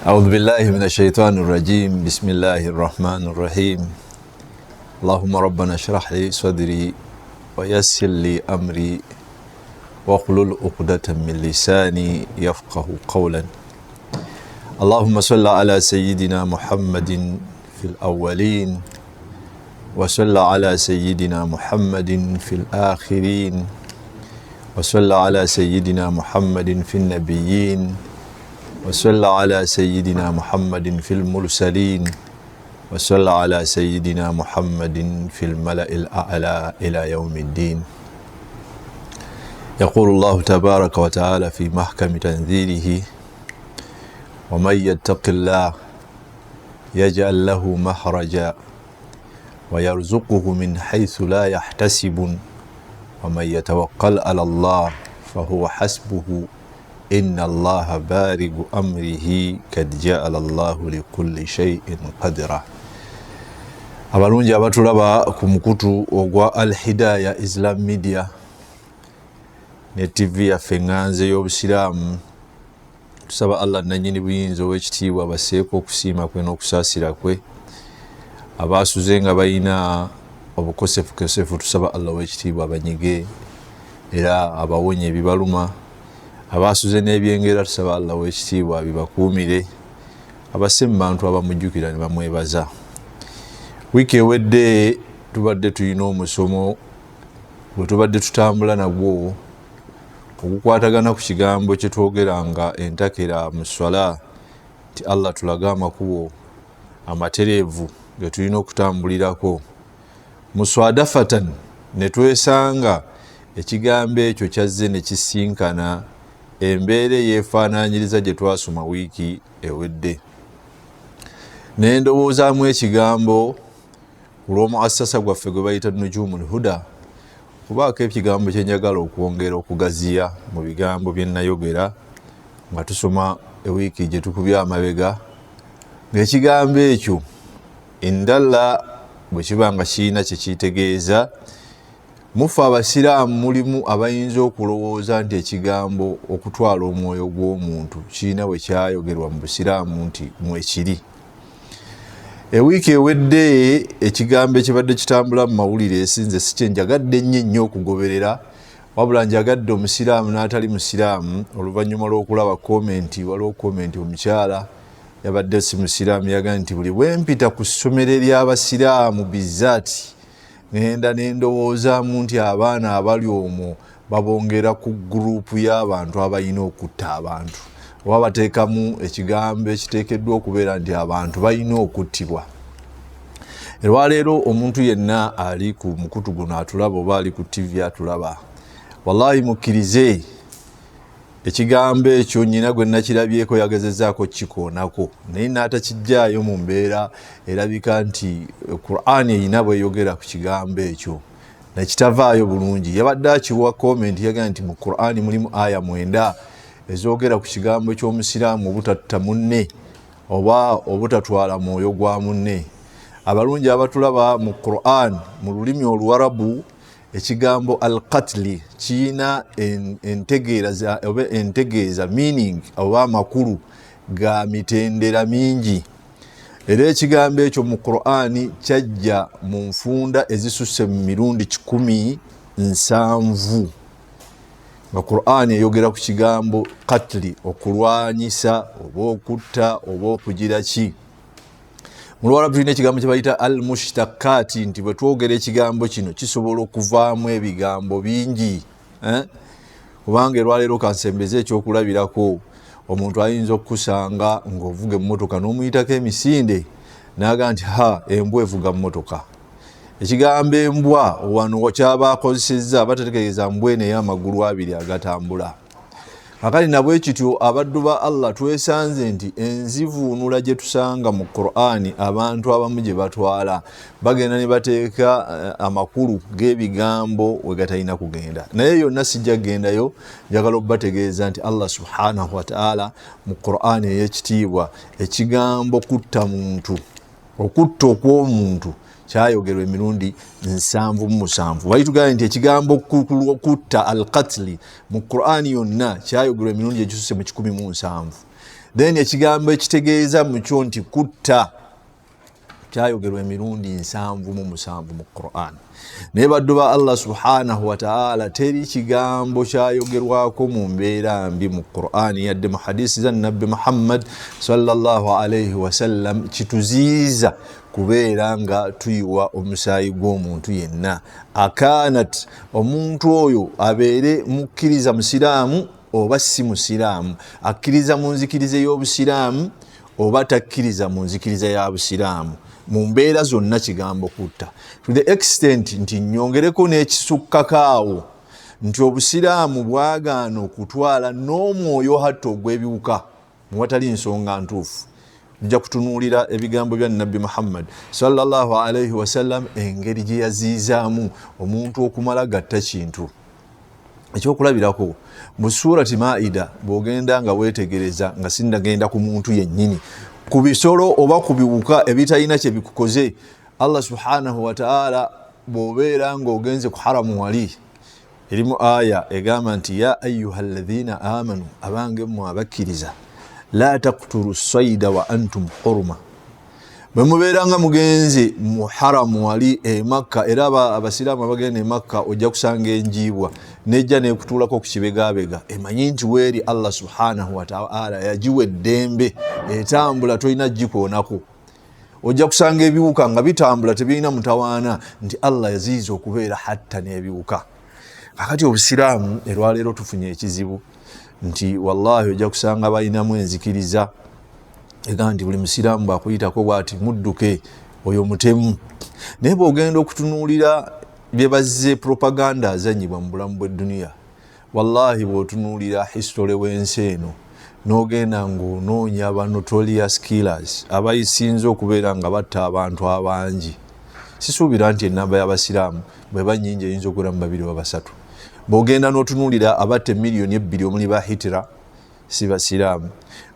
أعوذ بالله من الشيطان الرجيم. بسم الله الرحمن الرحيم. اللهم ربنا اشرح لي صدري ويسر لي أمري واحلل عقدة من لساني يفقه قولا. اللهم صل على سيدنا محمد في الأولين وصل على سيدنا محمد في الآخرين وصل على سيدنا محمد في النبيين وصل على سيدنا محمد في المرسلين وصل على سيدنا محمد في الملأ الأعلى إلى يوم الدين. يقول الله تبارك وتعالى في محكم تنزيله: ومن يتق الله يجعل له مخرجا ويرزقه من حيث لا يحتسب ومن يتوكل على الله فهو حسبه إن الله بارغ أمره قد جعل الله لكل شيء قدرا. abalungi abatulaba ku mukutu ogwa Al Hidayah Islam Media ne TV yaffe Nganze y'Obusiraamu, tusaba Allah nannyini buyinza ow'ekitiibwa baseeko okusiima kwe n'okusaasira kwe. Abaasuze nga balina obukosefukosefu, tusaba Allah ow'ekitiibwa abanyige era abawonye ebibaluma. Abaasuze n'ebyengera, tusaba Allah ow'ekitiibwa bibakuumire. Abase mu bantu abamujjukira ne bamwebaza. Wiiki ewedde tubadde tulina omusomo gwe tubadde tutambula nagwo ogukwatagana ku kigambo kye twogeranga entakera mu swala, nti Allah tulaga amakubo amatereevu ge tulina okutambulirako. Muswadafatan ne twesanga ekigambo ekyo kyazze ne kisinkana embeera eyeefaanaanyiriza gye twasoma wiiki ewedde. Ne ndowoozaamu ekigambo olw'omuassasa gwaffe gwe bayita Nujumul Huda, kubaako ekigambo kye njagala okwongera okugaziya mu bigambo bye nayogera nga tusoma ewiiki gye tukubye amabega, ng'ekigambo ekyo endala bwe kiba nga kirina kye kitegeeza, mufe abasiraamu mulimu abayinza okulowooza nti ekigambo okutwala omwoyo gw'omuntu kirina bwe kyayogerwa mu busiraamu nti mwekiri. Ewiiki ewedde ekigambo ekibadde kitambula mu mawulire esinze si kye njagadde nnyo okugoberera, wabula njagadde omusiraamu n'atali musiraamu. Oluvannyuma lw'okulaba komenti, waliwo komenti omukyala yabadde si musiraamu yagaa nti buli bwe mpita ku ssomero ery'abasiraamu bizaati ngenda nendowoozaamu nti abaana abali omwo babongera ku guruupu y'abantu abalina okutta abantu, oba bateekamu ekigambo ekiteekeddwa okubeera nti abantu balina okuttibwa. Olwaleero omuntu yenna ali ku mukutu guno atulaba oba ali ku TV atulaba, wallahi mukkirize ekigambo ekyo nnyina gwe nakirabyeko yagezezzaako kikoonako, naye n'atakijjaayo mu mbeera erabika nti Qur'an eyina bweyogera ku kigambo ekyo, nakitavaayo bulungi. Yabadde akiwa komenti yagaa nti mu Qur'an mulimu aya 9 ezoogera ku kigambo ky'omusiraamu obutatta munne oba obutatwala mwoyo gwa munne. Abalungi abatulaba mu Qur'an mu lulimi Oluwarabu, ekigambo al-qatli kiyina entegeeza meaning oba amakulu ga mitendera mingi, era ekigambo ekyo mu Qur'an kyajja mu nfunda ezisusse mu mirundi 17 nga Qur'an eyogera ku kigambo qatli, okulwanyisa oba okutta oba okugira ki. Mu Luwarabu tulina ekigambo kye bayita al-mushtaqati, nti bwe twogera ekigambo kino kisobola okuvaamu ebigambo bingi. Kubanga erwaleero kansembeze ekyokulabirako, omuntu ayinza okukusanga ng'ovuga emmotoka n'omuyitako emisinde n'aga nti embwa evuga mmotoka. Ekigambo embwa wano kyaba akozesezza batategeeza mbwa eno ey'amagulu 2 agatambula. Kakati nabwe kityo abaddu ba Allah twesanze nti enzivuunula gye tusanga mu Qur'an abantu abamu gye batwala bagenda ne bateeka amakulu g'ebigambo we gatalina kugenda. Naye yonna sijja kugendayo, njagala okubategeeza nti Allah subhanahu wa ta'ala mu Qur'an ey'ekitiibwa ekigambo kutta muntu, okutta okw'omuntu kyayogerwa emirundi 77. Bayitugamba nti ekigambo kutta al-qatli mu Qur'ani yonna kyayogerwa emirundi egisusse mu 17. then ekigambo ekitegeeza mukyo nti kutta kyayogerwa emirundi 77 mu Qur'an. Naye baddu ba Allah subhanahu wa ta'ala teri kigambo kyayogerwako mu mbeera mbi mu Qur'an yadde mu hadisi za Nabbi Muhammad sallallahu alayhi wa sallam kituziiza kubeera nga tuyiwa omusaayi gw'omuntu yenna. Akanat omuntu oyo abeere mukkiriza musiraamu oba si musiraamu, akkiriza mu nzikiriza y'obusiraamu oba takkiriza mu nzikiriza ya busiraamu, mu mbeera zonna kigambo kutta. To the extent nti nyongereko n'ekisukkakaawo nti obusiraamu bwagaana okutwala n'omwoyo hatta ogw'ebiwuka mu watali nsonga ntuufu. Tujja kutunuulira ebigambo bya Nabbi Muhammad sallallahu alayhi wa sallam engeri gye yaziizaamu omuntu okumala gatta kintu. Ekyokulabirako mu surati Maida bw'ogenda nga weetegereza nga sindagenda ku muntu yennyini, ku bisolo oba ku biwuka ebitalina kye bikukoze, Allah subhanahu wa ta'ala bw'obeera ng'ogenze ku haramu wali erimu aya egamba nti ya ayyuhalladhina amanu, abange mmwe abakkiriza, la taqtulu sayda wa antum hurma. Bwe mubeera nga mugenze mu haramu wali e Makka, era abasiraamu abagenda e Makka ojja kusanga enjiibwa nejja neekutuulako ku kibegabega, emanyi nti weeri Allah subhanahu wa ta'ala yagiwa eddembe etambula, tolina gikoonako. Ojja kusanga ebiwuka nga bitambula tebirina mutawaana, nti Allah yaziiza okubeera hatta n'ebiwuka. Kakati obusiraamu erwaleero tufunye ekizibu nti wallahi ojja kusanga balinamu enzikiriza ega nti buli musiraamu bwakuyitako bwati mudduke oyo mutemu. Naye bw'ogenda okutunuulira bye bazze propaganda azanyibwa mu bulamu bw'edduniya, wallahi bw'otunuulira history w'ensi eno n'ogenda ng'onoonya aba notorious killers abayisinze okubeera nga batta abantu abangi, sisuubira nti ennamba y'abasiraamu bweba nnyingi eyinza okubeera mu 2 oba 3. Bw'ogenda n'otunuulira abatta miliyoni 2 omuli ba Hitler si basiraamu.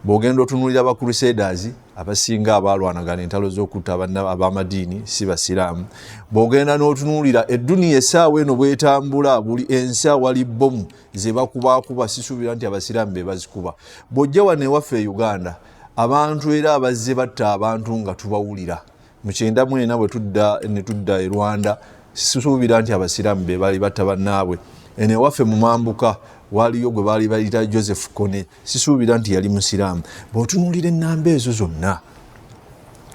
Bw'ogenda otunuulira aba crusaders abasinga abalwanagana entalo z'okutta ab'amadiini si basiraamu. Bw'ogenda n'otunuulira edduniya essaawa eno bw'etambula, buli ensi awali bbomu ze bakubakuba, sisuubira nti abasiraamu be bazikuba. Bw'ojja wano ewaffe e Uganda, abantu era abazze batta abantu nga tubawulira mu 94 bwe tudda e Rwanda, sisuubira nti abasiraamu be bali batta bannaabwe. Eno ewaffe mu Mambuka waliyo gwe baali bayita Joseph Kone, sisuubira nti yali musiraamu. Bw'otunuulira ennamba ezo zonna,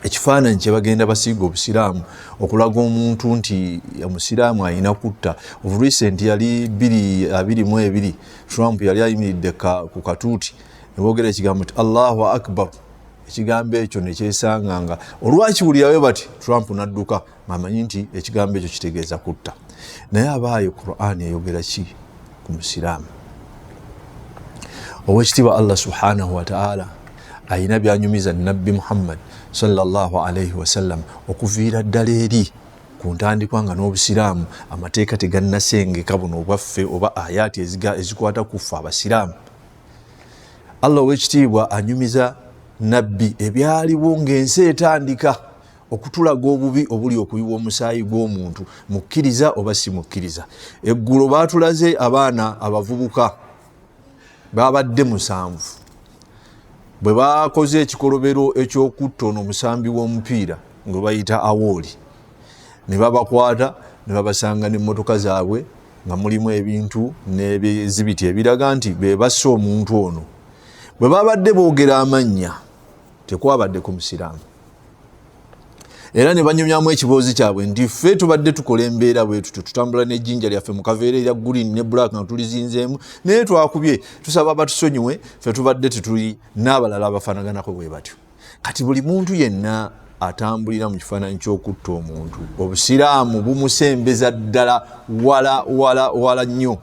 ekifaananyi kye bagenda basiiga obusiraamu okulaga omuntu nti omusiraamu alina kutta. Of recent yali 2022 Trump yali ayimiridde ku katuuti ne boogera ekigambo nti Allahu Akbar. Ekigambo ekyo ne kyesanganga olwakiwulirawe bati Trump n'adduka, amanyi nti ekigambo ekyo kitegeeza kutta. Naye abaayo Qur'an eyogera ki ku musiraamu? Owekitiibwa Allah subhanahu wa ta'ala ayina byanyumiza Nabbi Muhammad sallallahu alayhi wa sallam okuviira ddala eri ku ntandikwa nga n'obusiraamu amateeka tegannasengeka buno obwaffe oba ayati ezikwata ku ffe abasiraamu. Allah owekitiibwa anyumiza Nabbi ebyaliwo ng'ensi etandika okutulaga obubi obuli okuyiwa omusaayi gw'omuntu, mukkiriza oba si mukkiriza. Eggulo baatulaze abaana abavubuka babadde 7 bwe bakoze ekikolobero eky'okutta ono omusambi w'omupiira nga bayita Awoli, ne babakwata ne babasanga n'emmotoka zaabwe nga mulimu ebintu n'ebizibiti ebiraga nti be basse omuntu ono. Bwe babadde boogera amannya tekwabadde ku musiraamu, era ne banyumyamu ekiboozi kyabwe nti ffe tubadde tukola embeera bwe tutyo, tutambula n'ejjinja lyaffe mu kaveera erya green ne black nga tulizinzeemu, naye twakubye tusaba batusonyiwe, ffe tubadde tetuli n'abalala abafaanaganako bwe batyo. Kati buli muntu yenna atambulira mu kifaananyi ky'okutta omuntu, obusiraamu bumusembeza ddala wala nnyo.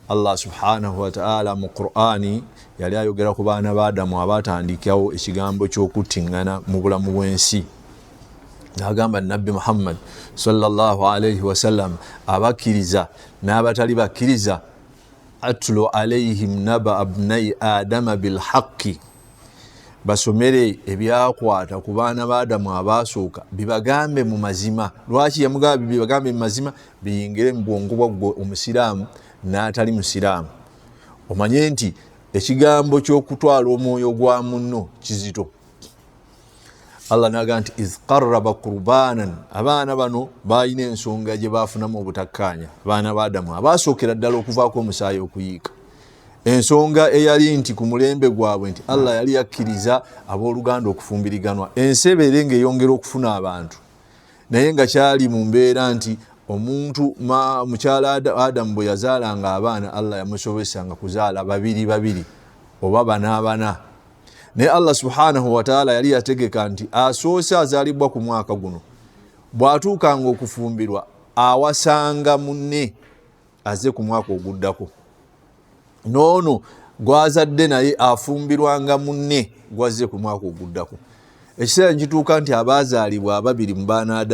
Allah subhanahu wa ta'ala mu Qur'ani yali ayogera ku baana ba Adamu abaatandikawo ekigambo ky'okuttiŋŋana mu bulamu bw'ensi. N'agamba Nabbi Muhammad sallallahu alayhi wa sallam abakkiriza n'abatali bakkiriza, atlu alayhim naba abnai adama bilhaqqi, basomere ebyakwata ku baana ba Adamu abaasooka bibagambe mu mazima. Lwaki yamugamba bibagambe mu mazima? Biyingire mu bwongo bwa omusiraamu n'atali musiraamu. Omanye nti ekigambo ky'okutwala omwoyo gwa munno kizito. Allah naga nti iz qarraba qurbanan, abaana bano balina ensonga gye baafunamu obutakkaanya, abaana ba Adamu abasookera ddala okuvaako omusaayi okuyiika. Ensonga eyali nti ku mulembe gwabwe nti Allah yali yakkiriza abooluganda okufumbiriganwa, ensebere ng'eyongera okufuna abantu, naye nga kyali mu mbeera nti omuntu mukyala Adamu bwe yazaalanga abaana Allah yamusobesanga kuzaala babiri oba bana. Naye Allah subhanahu wa ta'ala yali yategeka nti asoose azaalibwa ku mwaka guno bw'atuukanga okufumbirwa awasanga munne aze ku mwaka oguddako, noono gwazadde naye afumbirwanga munne gwazze ku mwaka oguddako. Ekiseera nkituuka nti abaazaalibwa ababiri mu baana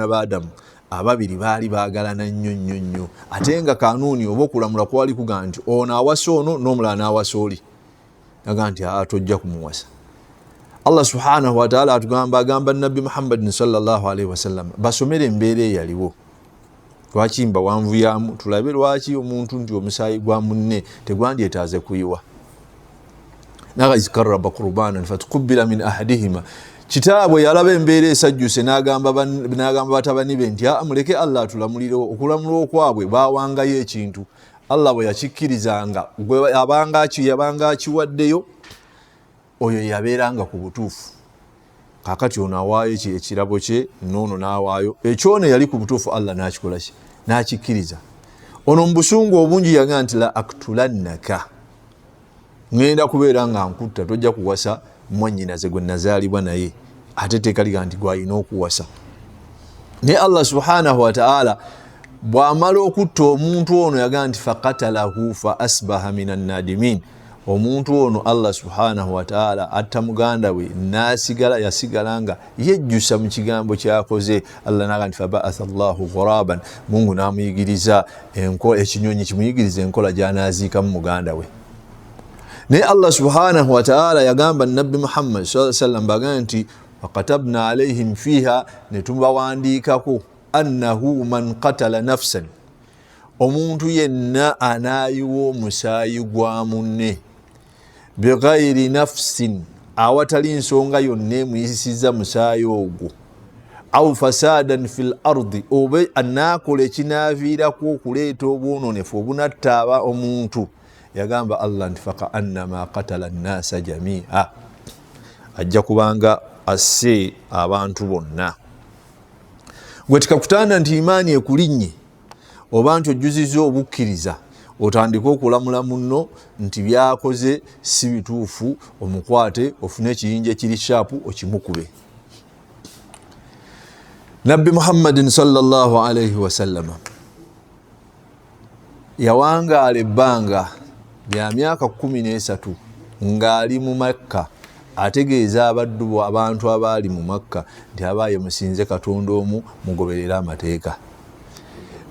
ba Adamu ababiri baali baagalana nnyo, ate nga kanuuni oba okulamula kwali kugaa nti ono awasa ono n'omulala n'awasa oli, naga nti tojja kumuwasa. Allah subhanahu wa ta'ala agamba Nabbi Muhammadin sallallahu alaihi wasallam basomere embeera eyaliwo. Lwaki mbawanvuyamu tulabe lwaki omuntu nti omusaayi gwa munne tegwandyetaaze kuyiwa. Naga iz qarraba qurbanan fatuqubila min ahadihima, kitaabwe yalaba embeera esajjuse n'agamba batabani be nti muleke Allah atulamulirewo. Okulamulwa okwabwe baawangayo ekintu, Allah bwe yakikkirizanga yabanga akiwaddeyo, oyo yabeeranga ku butuufu. Kakati ono awaayo ekirabo kye, noono n'awaayo ekyono yali ku butuufu, Allah n'akikola ki? N'akikkiriza. Ono mu busungu obungi yagaa nti la aktulannaka, ngenda kubeera nga nkutta, tojja kuwasa mwannyinaze gwe nazaalibwa naye, ate tekaliga nti gwalina okuwasa. Naye Allah subhanahu wa ta'ala bw'amala okutta omuntu ono yagaa nti faqatalahu fa asbaha minan nadimin. Omuntu ono Allah subhanahu wa ta'ala atta muganda we yasigala nga yejjusa mu kigambo kyakoze. Allah naga nti faba'atha Allahu ghuraban, Mungu n'amuyigiriza ekinyonyi kimuyigiriza enkola gy'anaaziikamu muganda we. Naye Allah subhanahu wa ta'ala yagamba Nabbi Muhammad sallallahu alaihi wasallam baga nti wakatabna alaihim fiha, ne tubawandiikako annahu man qatala nafsan, omuntu yenna anaayiwa omusaayi gwa munne bighayri nafsin, awatali nsonga yonna emuyisisiza musaayi ogwo, au fasadan fil ardi, oba anaakola ekinaaviirako okuleeta obwononefu obunattaaba omuntu, yagamba Allah nti faka annama qatala nnasa jamia, ajja kubanga asse abantu bonna. Gwe tikakutanda nti imaani ekulinnye oba nti ojjuziza obukkiriza, otandika okulamula munno nti byakoze si bituufu, omukwate ofune ekiyinja ekiri shaapu okimukube. Nabbi Muhammadin sallallahu alaihi wasallam yawangaala ebbanga lya myaka 13 ng'ali mu Makka, ategeeza abantu abaali mu Makka nti abaaye musinze Katonda omu, mugoberera amateeka.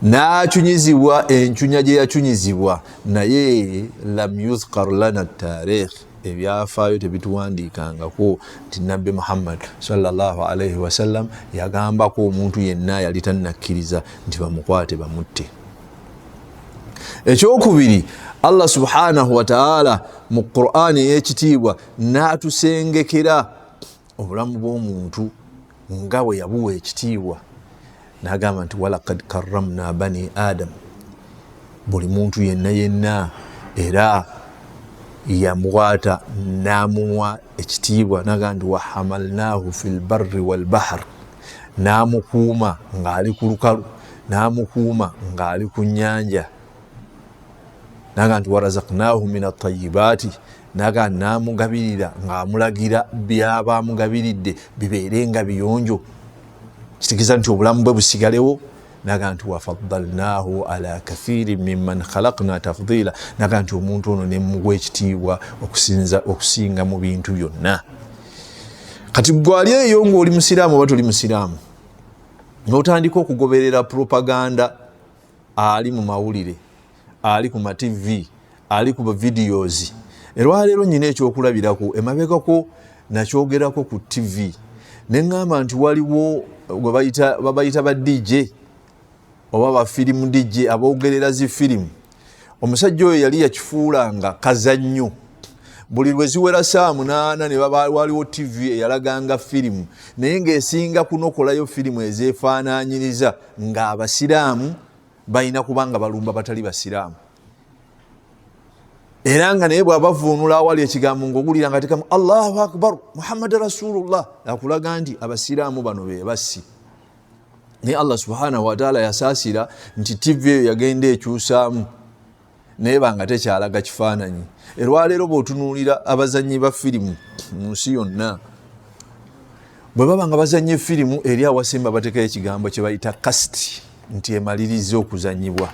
N'akyunyizibwa enkyunya gye yakyunyizibwa, naye lam yuzkar lana taarikh, ebyafaayo tebituwandiikangako nti Nabbi Muhammad sallallahu alaihi wasallam yagambako omuntu yenna yali tannakkiriza nti bamukwate bamutte. Ekyokubiri, Allah subhanahu wa ta'ala mu Qur'ani ey'ekitiibwa n'atusengekera obulamu bw'omuntu nga bwe yabuwa ekitiibwa, n'agamba nti walaqad karramna bani Adam, buli muntu yenna era yamuwaata n'amuwa ekitiibwa, n'agamba nti wahamalnahu fil barri wal bahr, n'amukuuma ng'ali ku lukalu, n'amukuuma ng'ali ku nnyanja, naga nti warazaqnahu min at-tayyibati, naga namugabirira ng'amulagira byaba amugabiridde bibeere nga biyonjo, kitegeeza nti obulamu bwe busigalewo. Naga nti wafaddalnahu ala kathirin mimman khalaqna tafdila, naga nti omuntu ono nemuwa ekitiibwa okusinga mu bintu byonna. Kati gwali eyo ng'oli musiraamu oba toli musiraamu, n'otandika okugoberera propaganda ali mu mawulire, ali ku ma TV, ali ku videos. Erwaleero nyina ekyokulabirako, emabegako nakyogerako ku TV, neŋŋamba nti waliwo babayita ba DJ oba ba firimu DJ, aboogerera zi firimu, omusajja oyo yali yakifuulanga kazannyo. Buli lwe ziwera saa 8 ne waliwo TV eyalaganga firimu, naye ng'esinga kunokolayo firimu ezeefaanaanyiriza ng'abasiraamu balina kubanga balumba batali basiraamu. Era nga naye bw'abavuunula awali ekigambo ng'ogulira nga tekamu Allahu akbar Muhammad Rasulullah, akulaga nti abasiraamu bano be bassi. Naye Allah subhanahu wa ta'ala yasaasira nti TV eyo yagenda ekyusaamu naye banga tekyalaga kifaananyi. Erwaleero bw'otunuulira abazannyi ba firimu mu nsi yonna, bwe baba nga bazannye firimu eri awasemba bateekayo ekigambo kye bayita kasiti nti emaliriza okuzannyibwa.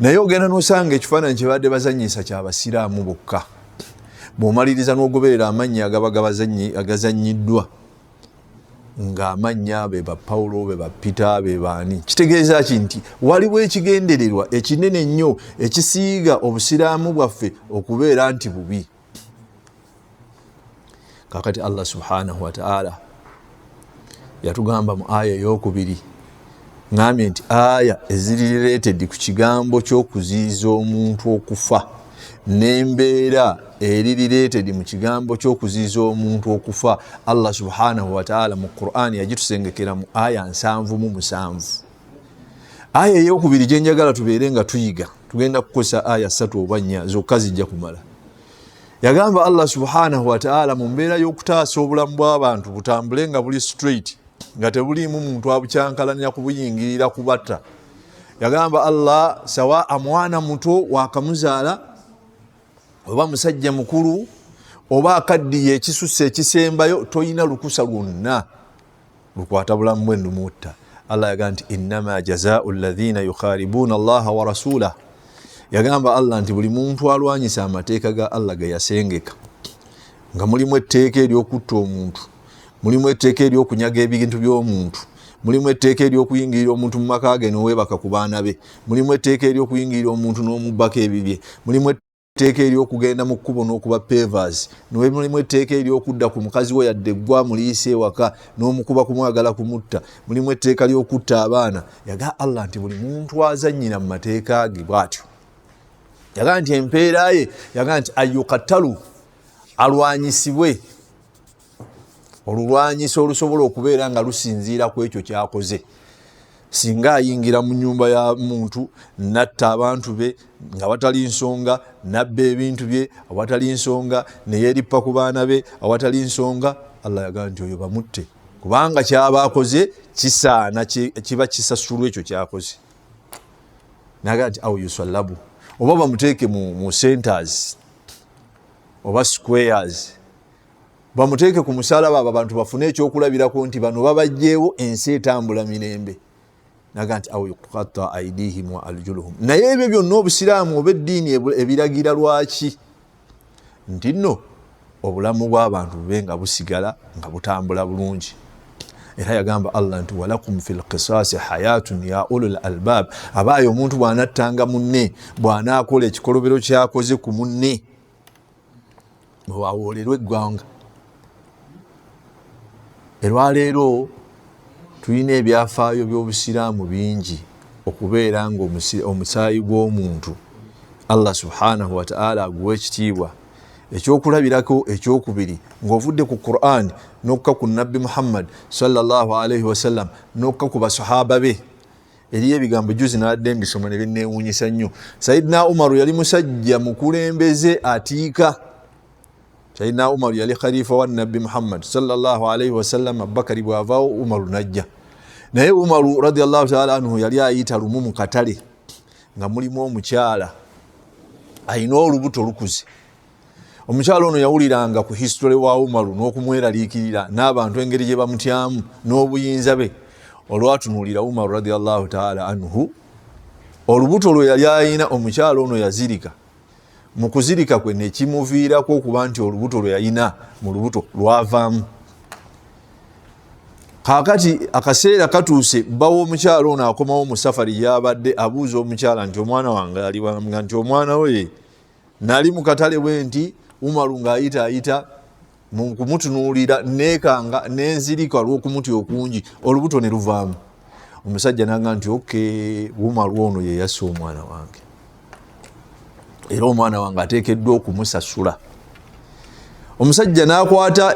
Naye ogenda n'osanga ekifaananyi kye badde bazannyisa ky'abasiraamu bokka. Bw'omaliriza n'ogoberera amannya agazannyiddwa ng'amannya be ba Pawulo, be ba Peter, be baani, kitegeeza ki nti waliwo ekigendererwa ekinene ennyo ekisiiga obusiraamu bwaffe okubeera nti bubi. Kaakati Allah subhanahu wa ta'ala yatugamba mu aya ey'okubiri, ngambye nti aya eziri related ku kigambo ky'okuziyiza omuntu okufa n'embeera eri related mu kigambo ky'okuziyiza omuntu okufa, Allah subhanahu wa ta'ala mu Qur'an yagitusengekera mu aya 7. Aya ey'okubiri gye njagala tubeere nga tuyiga, tugenda kukozesa aya 3 oba 4 zokka zijja kumala. Yagamba Allah subhanahu wa ta'ala mu mbeera y'okutaasa obulamu bw'abantu butambule nga buli straight, nga tebuliimu muntu abukyankalanya kubuyingirira kubatta. Yagamba Allah sawa amwana muto wakamuzaala oba musajja mukulu oba akaddiye ekisusse ekisembayo, toyina lukusa lwonna lukwata bulamu bwe ndumutta. Allah yagamba nti innama jazaa'u alladhina yukharibuna Allaha wa rasulahu. Yagamba Allah nti buli muntu alwanyisa amateeka ga Allah ge yasengeka, nga mulimu etteeka ery'okutta omuntu, mulimu etteeka ery'okunyaga ebintu by'omuntu, mulimu etteeka ery'okuyingirira omuntu mu maka ge n'oweebaka ku baana be, mulimu etteeka ery'okuyingirira omuntu n'omubbako ebibye, mulimu etteeka ery'okugenda mu kkubo n'okuba pavers, mulimu etteeka ery'okudda ku mukazi we yadde gwa muliisa ewaka n'omukuba kumwagala kumutta, mulimu etteeka ly'okutta abaana. Yaga Allah nti buli muntu azannyira mu mateeka ge bw'atyo. Yaga nti empeera ye, yaga nti ayuqattalu, alwanyisibwe olulwanyisa olusobola okubeera nga lusinziira ku ekyo kyakoze. Singa ayingira mu nnyumba ya muntu natta abantu be nga watali nsonga, nabba ebintu bye awatali nsonga, ne yeerippa ku baana be awatali nsonga, Allah yaga nti oyo bamutte, kubanga kyaba akoze kisaana kiba kisasulwa ekyo kyakoze. Naga nti awo yusallabu, oba bamuteeke mu centers oba squares, bamuteeke ku musalaba abo abantu bafune ekyokulabirako nti bano babajjeewo ensi etambula mirembe. Naga nti awo yuqatta aidihim wa arjuluhum. Naye ebyo byonna obusiraamu oba eddiini ebiragira lwaki? Nti nno obulamu bw'abantu bube nga busigala nga butambula bulungi. Era yagamba Allah nti walakum fil qisasi hayatun ya ulul albab. Abaayo omuntu bw'anattanga munne, bw'anaakola ekikolobero kyakoze ku munne, bw'awoolerwa eggwanga. Erwaleero tulina ebyafaayo by'obusiraamu bingi okubeera nga omusaayi gw'omuntu Allah subhanahu wa ta'ala aguwa ekitiibwa. Ekyokulabirako ekyokubiri ng'ovudde ku Qur'an n'okka ku Nabbi Muhammad sallallahu alaihi wasallam n'okka ku basahaba be, eriyo ebigambo juzi nadde mbisoma ne binneewuunyisa nnyo. Sayyidina Umaru yali musajja mukulembeze atiika. Sayyidina Umaru yali khalifa wa Nabbi Muhammad sallallahu alaihi wasallam. Abubakari bw'avaawo Umaru najja. Naye Umaru radiyallahu ta'ala anhu yali ayita lumu mu katale nga mulimu omukyala ayina olubuto lukuze. Omukyala ono yawuliranga ku history wa Umaru n'okumweraliikirira n'abantu engeri gye bamutyamu n'obuyinza be. Olwatunuulira Umaru radiyallahu ta'ala anhu, olubuto lwe yali ayina omukyala ono yazirika. Mu kuzirika kwe ne kimuviirako okuba nti olubuto lwe yalina mu lubuto lwavaamu. Kaakati akaseera katuuse, bbawo omukyala ono akomawo mu safari gy'abadde, abuuza omukyala nti omwana wange ali wanga, nti omwana we nali mu katale bwe nti Umaru ng'ayita mu kumutunuulira neekanga nenzirika olw'okumutya okungi, olubuto ne luvaamu. Omusajja n'agamba nti okay, Umaru ono ye yasse omwana wange. era omwana wange ateekeddwa okumusasula. Omusajja n'akwata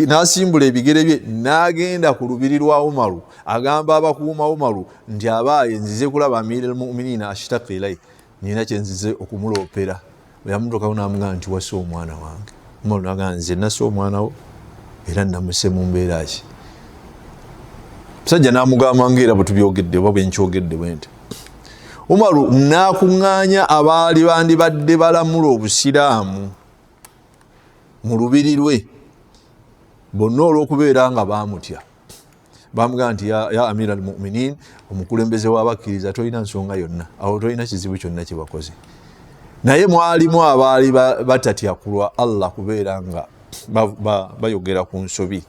n'asimbula ebigere bye n'agenda ku lubiri lwa Umaru, agamba abakuuma Umaru nti abaaye nzize kulaba Amirul Mu'minin ashtaqi ilay, nina kyenzize okumuloopera. Bwe yamutuukawo n'amugamba nti wassa omwana wange. Umaru n'agamba nze nassa omwana wo era namusse mu mbeera ki? Omusajja n'amugamba ngaera bwe tubyogedde oba bwe nkyogedde bwe nti. Umaru n'akuŋŋaanya abaali bandibadde balamula Obusiraamu mu lubiri lwe, bonna olw'okubeera nga baamutya. Bamugamba nti ya Amir al-Mu'minin, omukulembeze w'abakkiriza, tolina nsonga yonna, awo tolina kizibu kyonna kye bakoze. Naye mwalimu abaali batatya kulwa Allah kubeera nga bayogera ku nsobi.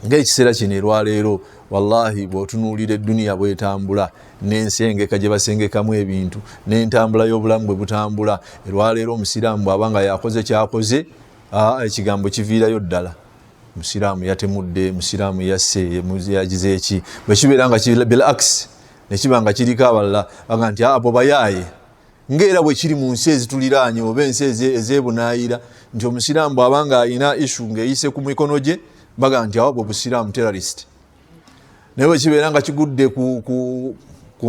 Ng'ekiseera kino olwaleero, wallahi bw'otunuulira edduniya bw'etambula, n'ensengeka gye basengekamu ebintu, n'entambula y'obulamu bwe butambula, olwaleero omusiraamu bw'aba nga yakoze kyakoze, ekigambo kiviirayo ddala. Omusiraamu yatemudde, omusiraamu yasse, yagize eki. Bwe kibeera nga bil aks, ne kiba nga kiriko abalala baga nti abo bayaaye. Ng'era bwe kiri mu nsi ezituliraanye oba ensi ez'ebunaayira, nti omusiraamu bw'aba nga alina issu ng'eyise ku mikono gye, baga nti awo Busiraamu terrorist. Naye bwe kibeera nga kigudde ku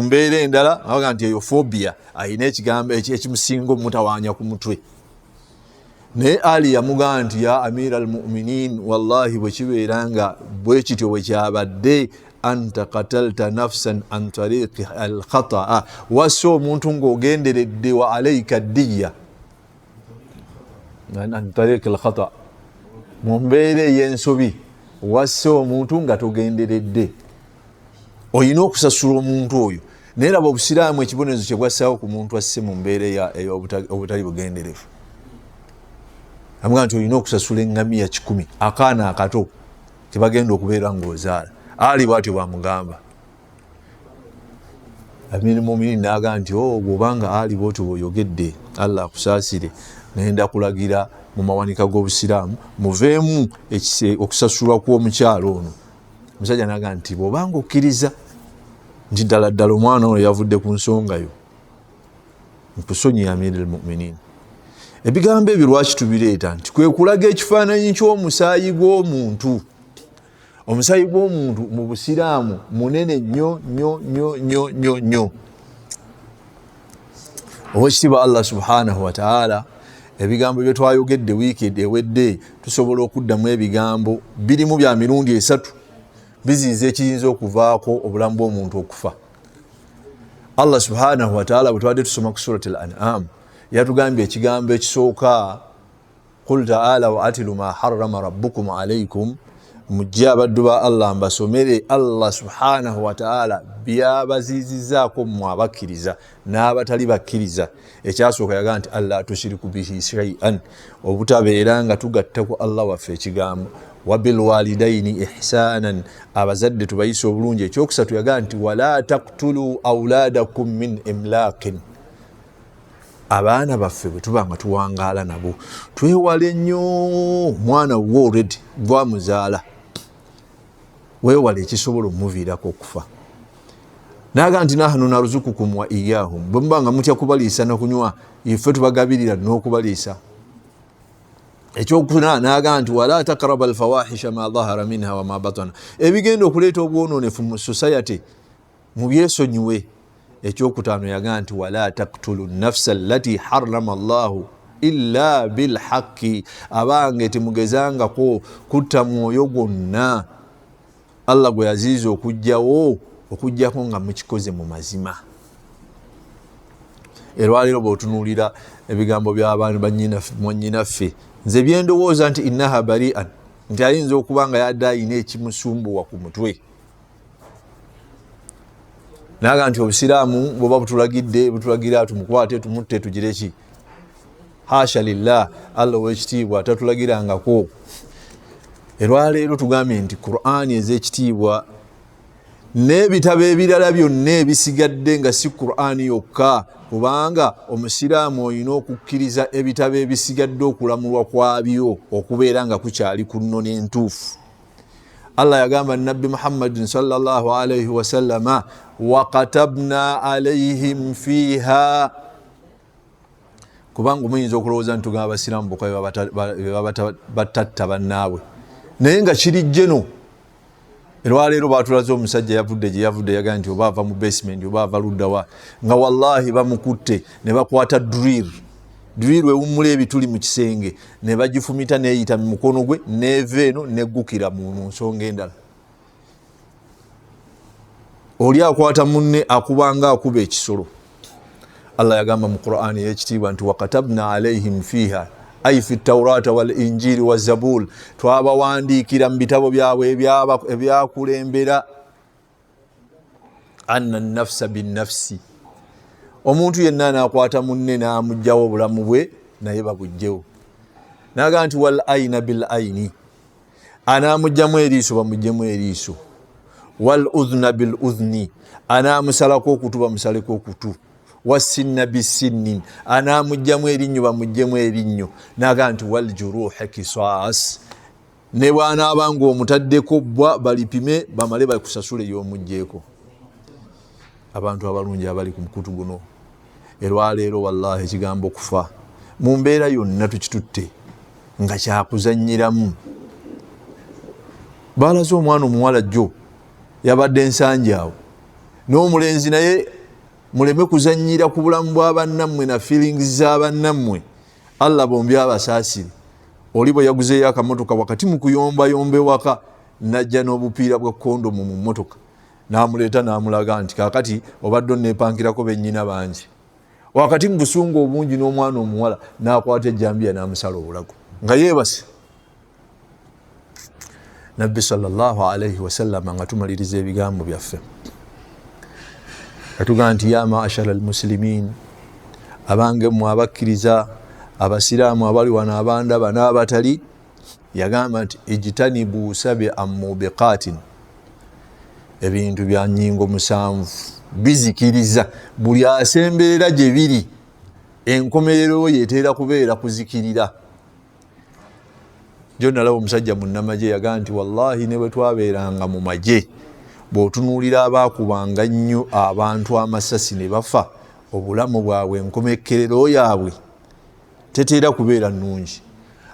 mbeera endala, baga nti eyo phobia, ayina ekigambo ekimusinga omutawaanya ku mutwe. Naye Ali yamugamba nti ya Amir al-Mu'minin, wallahi bwe kibeera nga bwe kityo bwe kyabadde, anta qatalta nafsan an tariqi al-khata'a, wassa omuntu ng'ogenderedde wa alayka diya an tariqi al-khata', mu mbeera ey'ensobi wassa omuntu nga togenderedde, olina okusasula omuntu oyo. Naye laba Obusiraamu ekibonerezo kye bwassaawo ku muntu asse mu mbeera obutali bugenderevu. Amugamba nti olina okusasula eŋŋamiya 100, akaana akato kebagenda okubeera ng'ozaala. Ali bw'atyo bwamugamba. Amir Mu'minin n'agamba nti bw'obanga Ali bw'otyo bw'oyogedde, Allah akusaasire, nenda kulagira mu mawanika g'Obusiraamu muveemu okusasulwa kw'omukyalo ono. Omusajja n'agamba nti bw'obanga okkiriza nti ddala ddala omwana ono yavudde ku nsonga yo, nkusonyiye Amir al-Mu'minin. Ebigambo ebyo lwaki tubireeta? Nti kwe kulaga ekifaananyi ky'omusaayi gw'omuntu. Omusaayi gw'omuntu mu Busiraamu munene nnyo nnyo nnyo nnyo nnyo nnyo. Oweekitiibwa Allah subhanahu wa ta'ala, ebigambo bye twayogedde wiiki ewedde, tusobola okuddamu ebigambo birimu bya mirundi 3 biziyiza ekiyinza okuvaako obulamu bw'omuntu okufa. Allah subhanahu wa ta'ala bwe twadde tusoma ku surati al-An'am, yatugambye ekigambo ekisooka, qul ta'ala wa atilu ma harrama rabbukum alaykum, mujje abaddu ba Allah mbasomere Allah subhanahu wa ta'ala byabazizizaako mu abakkiriza n'abatali bakkiriza. Ekyasooka yagamba nti alla tushiriku bihi shay'an, obutabeera nga tugattako Allah waffe ekigambo. Wabil walidaini ihsanan, abazadde tubayise obulungi. Ekyokusatu yagamba nti wala taqtulu awladakum min imlaqin, abaana baffe bwe tuba nga tuwangaala nabo twewale nnyo mwana wo already gwamuzaala, weewale ekisobola omuviirako okufa. N'agamba nti nahnu narzukukum wa iyahum, bwe muba nga mutya kubaliisa n'okunywa, iffe tubagabirira n'okubaliisa. Ekyokuna n'agamba nti wala takraba alfawahisha ma dhahara minha wa ma batana, ebigenda okuleeta obwonoonefu mu society mubyesonyiwe. Ekyokutaano yagamba nti wala taqtulu nafsa allati harrama Allahu illa bilhaqqi, abange temugezangako kutta mwoyo gwonna Allah gwe yaziiza okugjako nga mukikoze mu mazima. Erwaliro bw'otunuulira ebigambo by'abaana bannyinaffe, nze byendowooza nti innaha bari'an, nti ayinza okuba nga yadde ayina ekimusumbuwa ku mutwe. Naga nti Obusiraamu bwoba butulagira tumukwate tumutte tugire ki? Hasha lillah, Allah ow'ekitiibwa tatulagirangako. Erwaleero tugambye nti Qur'ani ez'ekitiibwa n'ebitabo ebirala byonna ebisigadde nga si Qur'ani yokka, kubanga Omusiraamu olina okukkiriza ebitabo ebisigadde okulamulwa kwabyo okubeera nga kukyali ku nnono entuufu. Allah yagamba Nabbi Muhammadin sallallahu alayhi wa sallama, wa katabna alayhim fiha kubanga muyinza okulowooza nti tugamba abasiraamu bokka batatta bannaabwe naye nga kiri jeno. Olwaleero batulaze omusajja yavudde gye yavudde yagaa nti oba ava mu basement oba ava luddawa nga wallahi bamukutte ne bakwata drill ewummula ebituli mu kisenge ne bagifumita neeyita mu mukono gwe neeva eno neggukira mu nsonga endala. Oli akwata munne akubanga akuba ekisolo. Allah yagamba mu Qur'ani y'ekitiibwa nti wakatabna alaihim fiha ay fi tawrata wal injili wa zabul, twabawandiikira mu bitabo byabwe ebyakulembera anna nafsa binnafsi, omuntu yenna anakwata munne n'amugjawo obulamu bwe naye babugjewo. Naga nti wal aina bil aini, anaamugjamu eriiso bamuggyemu eriiso. Wal udhna bil udhni, anaamusalako okutu bamusaleko okutu. Wasinna bisinnin, anaamugjamu erinnyo bamuggyemu erinnyo. Naga nti wal juruhi kisas, ne bw'anaabanga omutaddeko bbwa balipime bamale bakusasule y'omugjeeko. Abantu abalungi abali ku mukutu guno, olwaleero wallahi ekigambo kufa mu mbeera yonna tukitutte nga kyakuzannyiramu. Baalaze omwana omuwala jjo yabadde ensanje awo n'omulenzi naye muleme kuzannyira ku bulamu bwa bannammwe na feelings za bannammwe. Allah bombi abasaasire. Oli bwe yaguzeeyo akamotoka wakati mu kuyombayomba ewaka najja n'obupiira bwa kondomu mu mmotoka n'amuleeta n'amulaga nti kaakati obadde onneepankirako bennyina bangi. Wakati mu busungu obungi n'omwana omuwala n'akwata ejjambiya n'amusala obulago nga yeebase. Nabbi sallallahu alayhi wasallam nga tumaliriza ebigambo byaffe atugamba nti ya maashara almuslimin, abange mmwe abakkiriza abasiraamu abali wano abandaba n'abatali, yagamba nti ijtanibu sab'a mubiqatin, ebintu bya nnyingo musanvu bizikiriza. Buli asemberera gye biri enkomerero yeetera kubeera kuzikirira. Jo nalaba omusajja munnamagye yagaa nti wallahi ne bwe twabeeranga mu magye bw'otunuulira abaakubanga nnyo abantu amasasi ne bafa, obulamu bwabwe enkomekerero yaabwe teteera kubeera nnungi.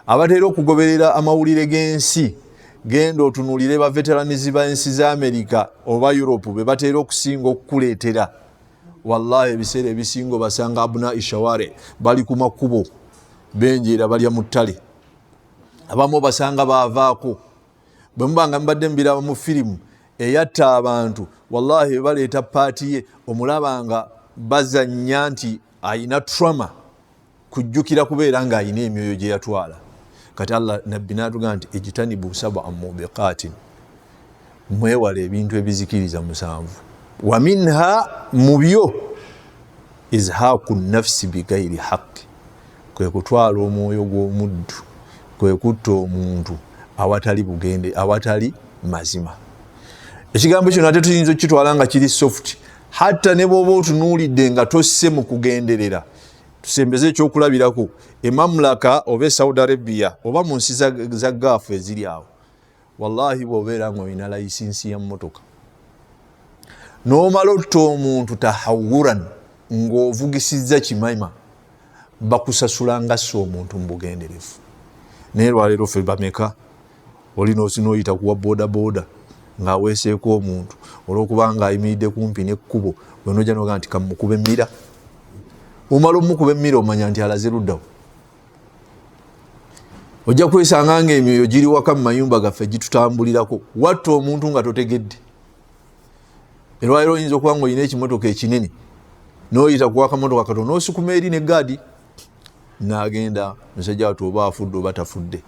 Abateera okugoberera amawulire g'ensi, genda otunuulire ba veteranizi b'ensi za Amerika oba Europe be bateera okusinga okukuleetera. Wallahi ebiseera ebisinga basanga abuna ishaware bali ku makubo benjeera balya mu ttale, abamu basanga baavaako. Bwe mubanga mbadde mbiraba mu firimu eyatta abantu, wallahi baleeta paati ye omulabanga bazannya nti ayina trauma kujjukira kubeera nga ayina emyoyo gye yatwala. Kati Allah nabbi n'atugamba nti ijtanibu sab'a mubiqatin, mwewale ebintu ebizikiriza musanvu. Wa minha, mu byo izhaaku nafsi bigayri haqqi, kwe kutwala omwoyo gw'omuddu, kwe kutta omuntu awatali bugende, awatali mazima. Ekigambo kino ate tuyinza okukitwala nga kiri soft, hatta ne bw'oba otunuulidde nga tosse mu kugenderera. Tusembeze ekyokulabirako, emamulaka oba Saudi Arabia oba mu nsi za gaafu eziri awo, wallahi bw'obeera nga olina layisinsi ya mmotoka n'omala otta omuntu tahawuran ng'ovugisizza kimama, bakusasula nga si omuntu mu bugenderevu. Naye lwaleero ffe bameka olina osinoyita kuwa bodaboda ng'aweeseeko omuntu olw'okuba nga ayimiridde kumpi n'ekkubo, bwenojja noga nti kamukuba emmira. Omala omukuba emmira omanya nti alaze luddawo. Ojja kwesanga nga emyoyo giri waka mu mayumba gaffe gitutambulirako, watta omuntu nga totegedde. Olwaleero oyinza okuba nga olina ekimotoka ekinene n'oyita kuwa akamotoka katono n'osukuma eri ne gaadi n'agenda, musajja watu oba afudde oba tafudde,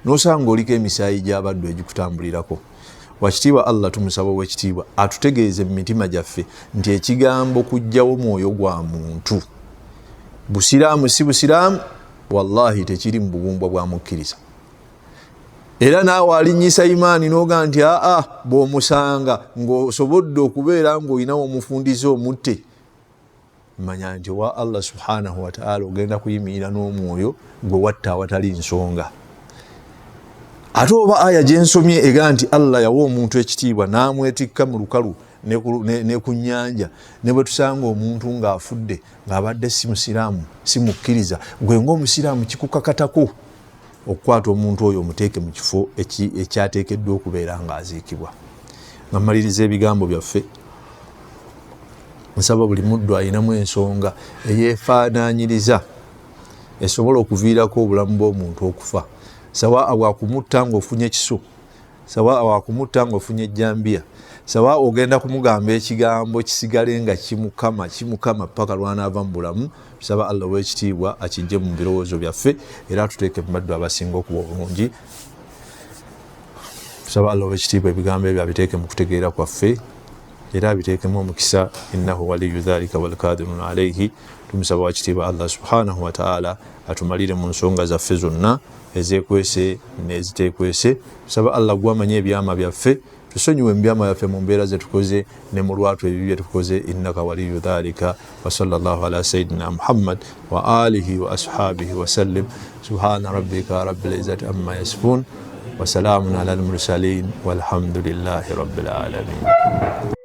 n'osanga oliko emisaayi gy'abaddu egikutambulirako. Wakitiibwa Allah tumusaba ow'ekitiibwa atutegeeze mu mitima gyaffe nti ekigambo kujjawo mwoyo gwa muntu, busiraamu si busiraamu, wallahi tekiri mu bugumbwa bwa mukkiriza. Era naawe alinnyisa imaani n'oga nti bw'omusanga ng'osobodde okubeera ng'olinawo omufundize omutte, manya nti wa Allah subhanahu wa ta'ala ogenda kuyimirira n'omwoyo gwe watta awatali nsonga. Ate oba aya gye nsomye ega nti Allah yawa omuntu ekitiibwa n'amwetikka mu lukalu ne ku nnyanja ne bwe tusanga omuntu ng'afudde ng'abadde si musiraamu si mukkiriza, gwe ng'omusiraamu kikukakatako okukwata omuntu oyo omuteeke mu kifo ekyateekeddwa okubeera ng'aziikibwa. Nga mmaliriza ebigambo byaffe, nsaba buli muddu ayinamu ensonga eyeefaanaanyiriza esobola okuviirako obulamu bw'omuntu okufa. Sawa awakumutta ng'ofunye ekiso, sawa awakumutta ng'ofunye ejjambiya, sawa ogenda kumugamba ekigambo kisigale nga kimukama paka lwanaava mu bulamu. Tusaba Allah w'ekitiibwa akijje mu birowoozo byaffe era atuteeke mu baddu abasinga okuba obulungi. Tusaba Allah w'ekitiibwa ebigambo ebyo abiteeke mu kutegeera kwaffe era abiteekemu omukisa, innahu waliyu dhalika walqadirun alayhi. Tumusaba wakitiibwa Allah subhanahu wa ta'ala atumalire mu nsonga zaffe zonna ezeekwese n'eziteekwese. Tusaba Allah gw'amanyi ebyama byaffe, tusonyiwe mu byama byaffe mu mbeera ze tukoze ne mu lwatu ebibi bye tukoze, innaka waliyu dhalika. Wa sallallahu ala sayyidina Muhammad wa alihi wa ashabihi wa sallim. Subhana rabbika rabbil izzati amma yasifun wa salamun ala al mursalin walhamdulillahi rabbil alamin.